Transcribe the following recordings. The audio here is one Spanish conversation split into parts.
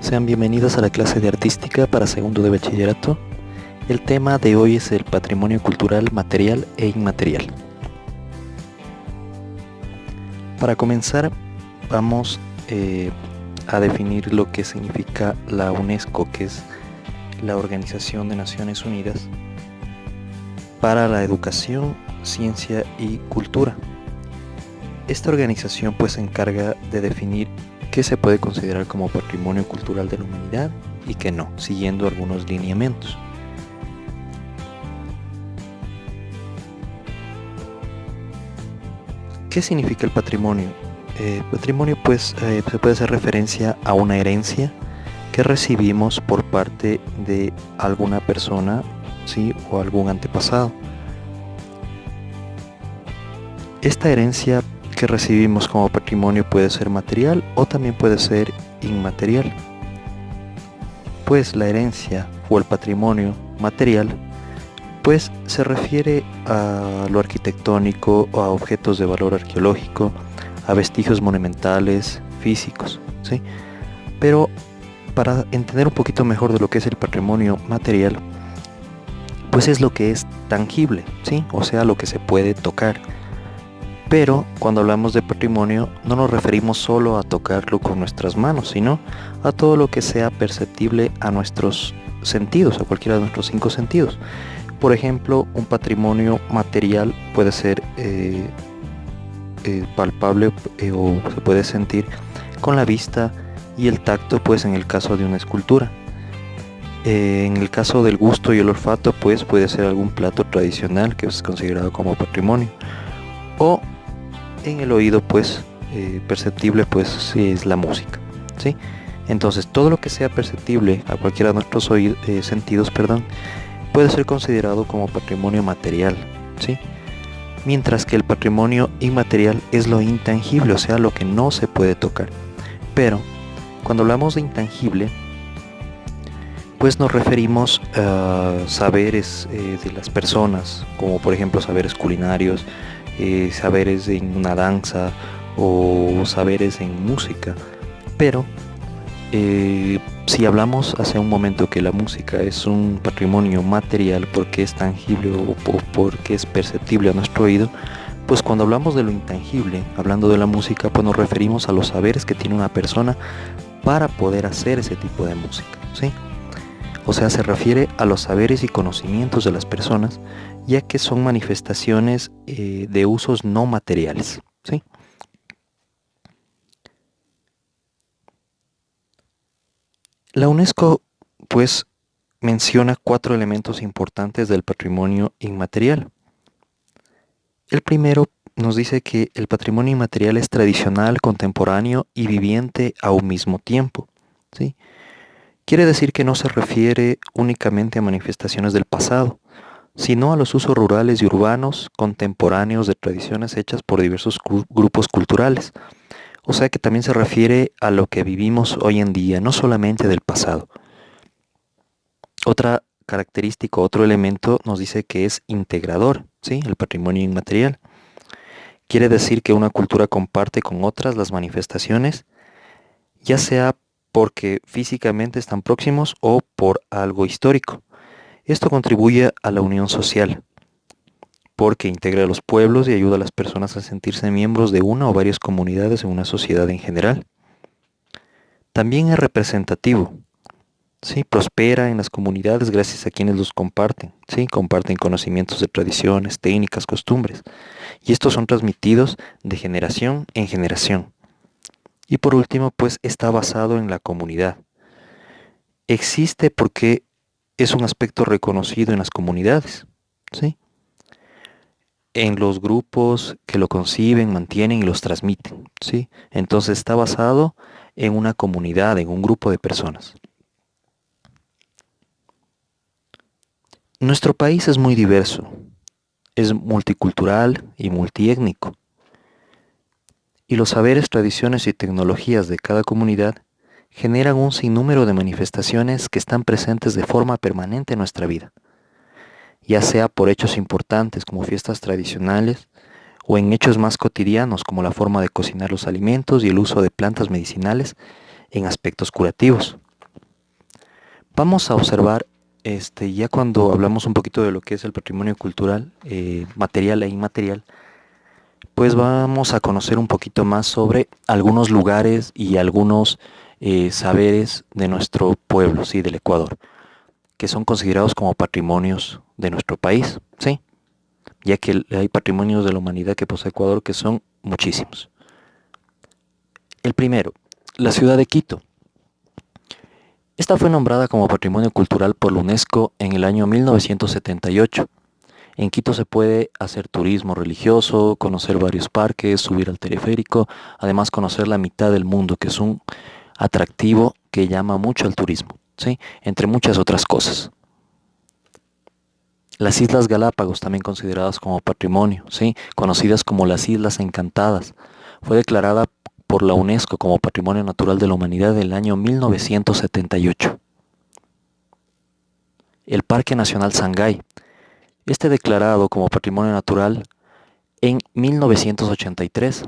Sean bienvenidos a la clase de artística para segundo de bachillerato. El tema de hoy es el patrimonio cultural material e inmaterial. Para comenzar, vamos a definir lo que significa la UNESCO, que es la Organización de Naciones Unidas para la Educación, Ciencia y Cultura. Esta organización pues se encarga de definir qué se puede considerar como patrimonio cultural de la humanidad y qué no, siguiendo algunos lineamientos. ¿Qué significa el patrimonio? Patrimonio pues se puede hacer referencia a una herencia que recibimos por parte de alguna persona, ¿sí? O algún antepasado. Esta herencia que recibimos como patrimonio puede ser material o también puede ser inmaterial. Pues la herencia o el patrimonio material pues se refiere a lo arquitectónico o a objetos de valor arqueológico, a vestigios monumentales, físicos, ¿sí? Pero para entender un poquito mejor de lo que es el patrimonio material, pues es lo que es tangible, ¿sí? O sea, lo que se puede tocar. Pero cuando hablamos de patrimonio no nos referimos solo a tocarlo con nuestras manos, sino a todo lo que sea perceptible a nuestros sentidos, a cualquiera de nuestros 5 sentidos. Por ejemplo, un patrimonio material puede ser palpable o se puede sentir con la vista y el tacto, pues en el caso de una escultura. En el caso del gusto y el olfato, pues puede ser algún plato tradicional que es considerado como patrimonio. O en el oído pues perceptible pues sí es la música, ¿sí? Entonces todo lo que sea perceptible a cualquiera de nuestros sentidos, puede ser considerado como patrimonio material, ¿sí? Mientras que el patrimonio inmaterial es lo intangible, o sea, lo que no se puede tocar. Pero cuando hablamos de intangible, pues nos referimos a saberes de las personas, como por ejemplo saberes culinarios, saberes en una danza o saberes en música. Pero si hablamos hace un momento que la música es un patrimonio material porque es tangible o porque es perceptible a nuestro oído, pues cuando hablamos de lo intangible, hablando de la música, pues nos referimos a los saberes que tiene una persona para poder hacer ese tipo de música, ¿sí? O sea, se refiere a los saberes y conocimientos de las personas, ya que son manifestaciones de usos no materiales, ¿sí? La UNESCO, pues, menciona 4 elementos importantes del patrimonio inmaterial. El primero nos dice que el patrimonio inmaterial es tradicional, contemporáneo y viviente a un mismo tiempo, ¿sí? Quiere decir que no se refiere únicamente a manifestaciones del pasado, sino a los usos rurales y urbanos contemporáneos de tradiciones hechas por diversos grupos culturales. O sea que también se refiere a lo que vivimos hoy en día, no solamente del pasado. Otra característica, otro elemento nos dice que es integrador, ¿sí? El patrimonio inmaterial. Quiere decir que una cultura comparte con otras las manifestaciones, ya sea porque físicamente están próximos o por algo histórico. Esto contribuye a la unión social, porque integra a los pueblos y ayuda a las personas a sentirse miembros de una o varias comunidades en una sociedad en general. También es representativo, ¿sí? Prospera en las comunidades gracias a quienes los comparten, ¿sí? Comparten conocimientos de tradiciones, técnicas, costumbres, y estos son transmitidos de generación en generación. Y por último, pues está basado en la comunidad. Existe porque es un aspecto reconocido en las comunidades, ¿sí? En los grupos que lo conciben, mantienen y los transmiten, ¿sí? Entonces está basado en una comunidad, en un grupo de personas. Nuestro país es muy diverso, es multicultural y multiétnico. Y los saberes, tradiciones y tecnologías de cada comunidad generan un sinnúmero de manifestaciones que están presentes de forma permanente en nuestra vida, ya sea por hechos importantes como fiestas tradicionales o en hechos más cotidianos como la forma de cocinar los alimentos y el uso de plantas medicinales en aspectos curativos. Vamos a observar, ya cuando hablamos un poquito de lo que es el patrimonio cultural, material e inmaterial, pues vamos a conocer un poquito más sobre algunos lugares y algunos saberes de nuestro pueblo, sí, del Ecuador, que son considerados como patrimonios de nuestro país, sí, ya que hay patrimonios de la humanidad que posee Ecuador que son muchísimos. El primero, la ciudad de Quito. Esta fue nombrada como Patrimonio Cultural por la UNESCO en el año 1978. En Quito se puede hacer turismo religioso, conocer varios parques, subir al teleférico, además conocer la mitad del mundo, que es un atractivo que llama mucho al turismo, ¿sí? Entre muchas otras cosas. Las Islas Galápagos, también consideradas como patrimonio, ¿sí? Conocidas como las Islas Encantadas, fue declarada por la UNESCO como Patrimonio Natural de la Humanidad en el año 1978. El Parque Nacional Sangay, declarado como Patrimonio Natural en 1983,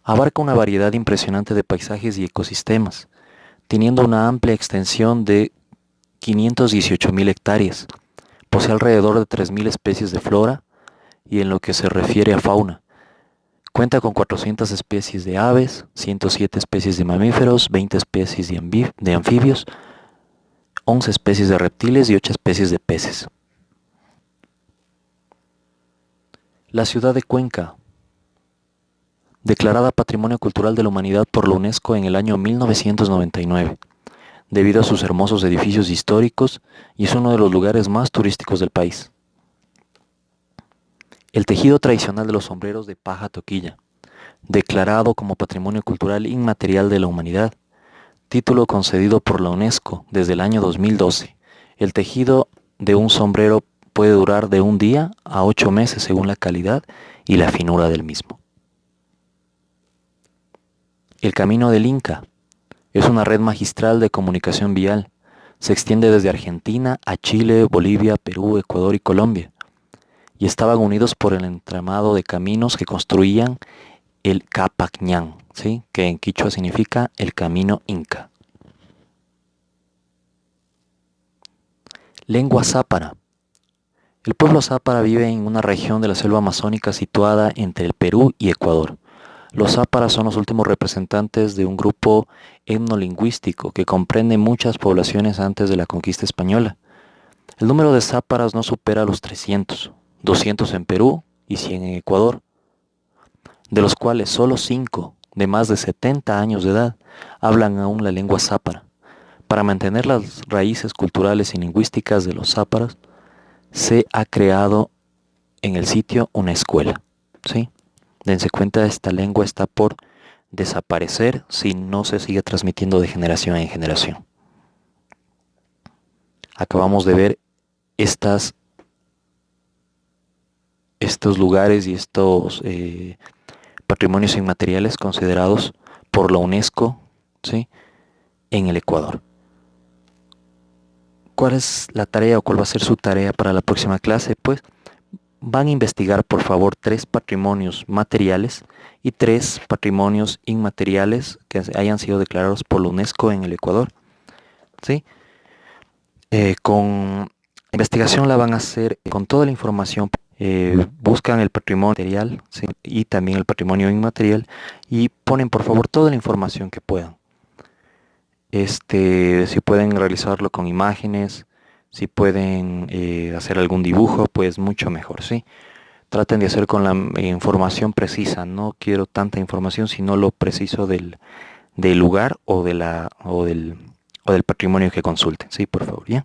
abarca una variedad impresionante de paisajes y ecosistemas, teniendo una amplia extensión de 518.000 hectáreas. Posee alrededor de 3.000 especies de flora y en lo que se refiere a fauna. Cuenta con 400 especies de aves, 107 especies de mamíferos, 20 especies de anfibios, 11 especies de reptiles y 8 especies de peces. La ciudad de Cuenca, declarada Patrimonio Cultural de la Humanidad por la UNESCO en el año 1999, debido a sus hermosos edificios históricos y es uno de los lugares más turísticos del país. El tejido tradicional de los sombreros de paja toquilla, declarado como Patrimonio Cultural Inmaterial de la Humanidad, título concedido por la UNESCO desde el año 2012. El tejido de un sombrero puede durar de un día a 8 meses según la calidad y la finura del mismo. El Camino del Inca es una red magistral de comunicación vial. Se extiende desde Argentina a Chile, Bolivia, Perú, Ecuador y Colombia. Y estaban unidos por el entramado de caminos que construían el Capacñán, ¿sí? Que en quichua significa el camino inca. Lengua zápara. El pueblo zápara vive en una región de la selva amazónica situada entre el Perú y Ecuador. Los záparas son los últimos representantes de un grupo etnolingüístico que comprende muchas poblaciones antes de la conquista española. El número de záparas no supera los 300, 200 en Perú y 100 en Ecuador, de los cuales solo 5 de más de 70 años de edad hablan aún la lengua zápara. Para mantener las raíces culturales y lingüísticas de los záparas, se ha creado en el sitio una escuela, ¿sí? Dense cuenta, esta lengua está por desaparecer si no se sigue transmitiendo de generación en generación. Acabamos de ver estos lugares y estos patrimonios inmateriales considerados por la UNESCO, ¿sí? En el Ecuador. ¿Cuál es la tarea o cuál va a ser su tarea para la próxima clase? Pues van a investigar, por favor, 3 patrimonios materiales y 3 patrimonios inmateriales que hayan sido declarados por la UNESCO en el Ecuador, ¿sí? Con investigación la van a hacer con toda la información. Buscan el patrimonio material, ¿sí? Y también el patrimonio inmaterial y ponen, por favor, toda la información que puedan. Si pueden realizarlo con imágenes, si pueden hacer algún dibujo, pues mucho mejor, ¿sí? Traten de hacer con la información precisa. No quiero tanta información, sino lo preciso del lugar o del patrimonio que consulten, ¿sí? Por favor, ¿ya?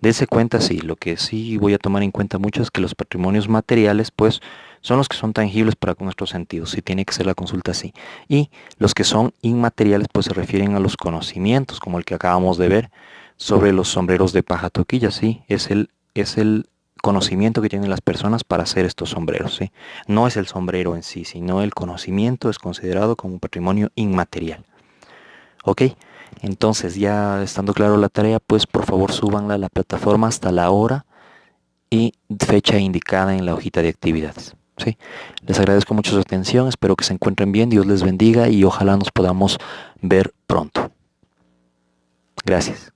Dense cuenta, sí, lo que sí voy a tomar en cuenta mucho es que los patrimonios materiales, pues, son los que son tangibles para nuestros sentidos, sí, tiene que ser la consulta así. Y los que son inmateriales, pues, se refieren a los conocimientos, como el que acabamos de ver, sobre los sombreros de paja toquilla, sí, es el conocimiento que tienen las personas para hacer estos sombreros, ¿sí? No es el sombrero en sí, sino el conocimiento es considerado como un patrimonio inmaterial. ¿Ok? Entonces, ya estando claro la tarea, pues por favor súbanla a la plataforma hasta la hora y fecha indicada en la hojita de actividades, ¿sí? Les agradezco mucho su atención, espero que se encuentren bien, Dios les bendiga y ojalá nos podamos ver pronto. Gracias.